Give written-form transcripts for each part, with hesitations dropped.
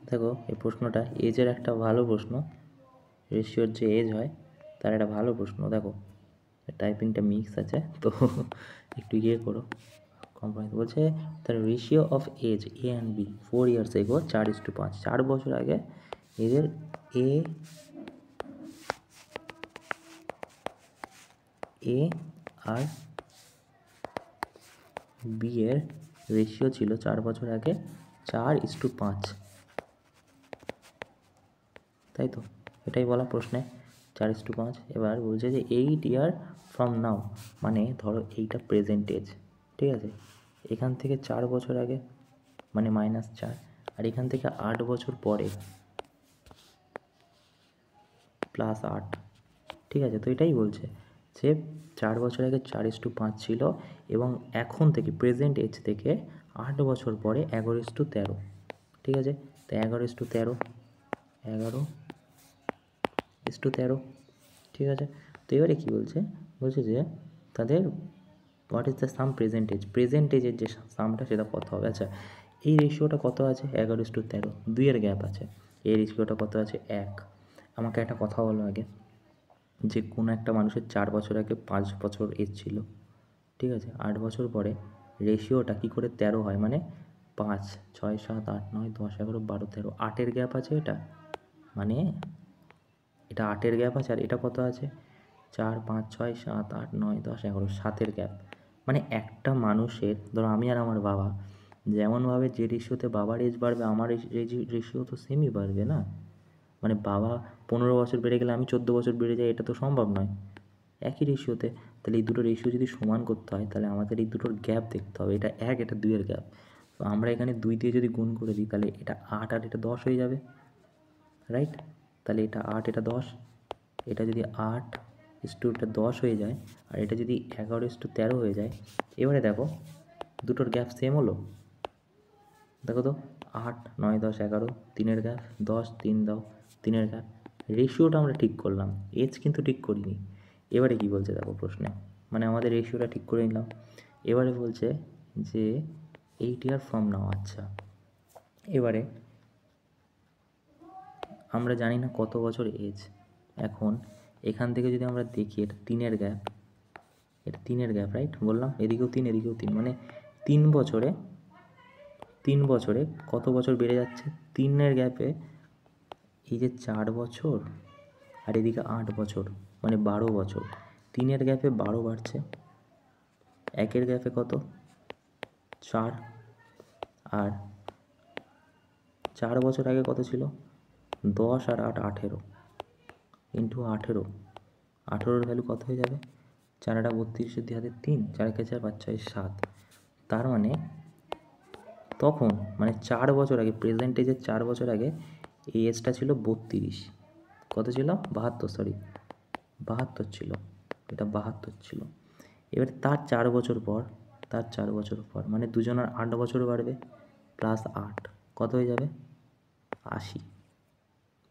দেখো এই প্রশ্নটা এজের একটা ভালো প্রশ্ন, রেশিওর যে এজ হয় তার একটা ভালো প্রশ্ন। দেখো টাইপিংটা মিক্স আছে তো একটু করো কম্প্রোমাইজ। বলছে the ratio of age A and B 4 years এগো 4:5, 4 বছর আগে এদের এ আর বি এর রেশিও ছিল 4 বছর আগে 4:5, তাই তো? এটাই বলা প্রশ্নে 4:5। এবার বলছে যে 8 year from now, মানে ধরো এইটা প্রেজেন্ট এজ, ঠিক আছে? এখান থেকে 4 বছর আগে মানে -4, আর এখান থেকে 8 বছর পরে +8, ঠিক আছে? তো এটাই বলছে যে 4 বছর আগে 4:5 ছিল এবং এখন থেকে প্রেজেন্ট এজ থেকে 8 বছর পরে 11:13, ঠিক আছে? তো 11:13, 11:13, ঠিক আছে? তো এবারে কী বলছে, বলছে যে তাদের what is the sum present age, present এজের যে সামটা সেটা কত হবে। আচ্ছা এই রেশিওটা কত আছে? 11:13, 2-এর গ্যাপ আছে। এই রেশিওটা কত আছে? 1। আমাকে একটা কথা বলো আগে, যে কোনো একটা মানুষের 4 বছর আগে 5 বছর এজ ছিল, ঠিক আছে? 8 বছর পরে রেশিওটা কী করে 13 হয়? মানে 5, 6, 7, 8, 9, 10, 11, 12, 13, 8-এর গ্যাপ আছে এটা, মানে এটা 8-এর গ্যাপ আছে। আর এটা কত আছে? 4, 5, 6, 7, 8, 9, 10, 11, 7-এর গ্যাপ। মানে একটা মানুষের, ধরো আমি আর আমার বাবা, যেমনভাবে যে রেশিওতে বাবার এজ বাড়বে আমার রেশিও তো সেমই বাড়বে না? মানে বাবা 15 বছর বেড়ে গেলে আমি 14 বছর বেড়ে যাই, এটা তো সম্ভব নয় একই রেশিওতে। তাহলে এই দুটো রেশিও যদি সমান করতে হয় তাহলে আমাদের এই দুটোর গ্যাপ দেখতে হবে, এটা 1, এটা 2-এর গ্যাপ। তো আমরা এখানে 2 দিয়ে যদি গুণ করে দিই তাহলে এটা 8 আর এটা 10 হয়ে যাবে, রাইট? তাহলে এটা 8, এটা 10, এটা যদি 8:10 হয়ে যায় আর এটা যদি 11:13 হয়ে যায়, এবারে দেখো দুটোর গ্যাপ সেম হলো, দেখো তো 8, 9, 10, 11, 3-এর গ্যাপ, 10, 3 দাও, 3-এর গ্যাপ। রেশিওটা আমরা ঠিক করলাম, এজ কিন্তু ঠিক করিনি। এবারে কি বলছে দেখো প্রশ্নে, মানে আমাদের রেশিওটা ঠিক করে নিলাম, এবারে বলছে যে 8 year from now। আচ্ছা এবারে আমরা জানি না কত বছর এজ। এখন এখান থেকে যদি আমরা দেখি এটা 3-এর গ্যাপ, এটা 3-এর গ্যাপ, রাইট? বললাম এদিকেও 3, এদিকেও 3, মানে 3 বছরে কত বছর বেড়ে যাচ্ছে? 3-এর গ্যাপে এই যে 4 বছর আর এদিকে 8 বছর, মানে 12 বছর। 3-এর গ্যাপে 12 বাড়ছে, 1-এর গ্যাপে কত? 4, আর 4 বছর আগে কত ছিল? 10 আর 8, 18, ইন্টু 18, 18-এর ভ্যালু কত হয়ে যাবে? 4 আর 32, 3, 4 কে 4, 5, 6, 7। তার মানে তখন মানে 4 বছর আগে, প্রেজেন্ট এজের 4 বছর আগে এই এজটা ছিল 32। কত ছিল? 72, সরি 72 ছিল, এটা 72 ছিল। এবার তার 4 বছর পর, মানে দুজনের 8 বছর বাড়বে, +8, কত হয়ে যাবে? 80।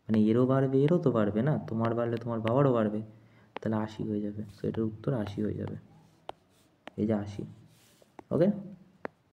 মানে এরও বাড়বে এরও তো বাড়বে না, তোমার বাড়লে তোমার বাবারও বাড়বে, তাহলে 80 হয়ে যাবে। সো এটার উত্তর 80 হয়ে যাবে, এই যে 80। ওকে।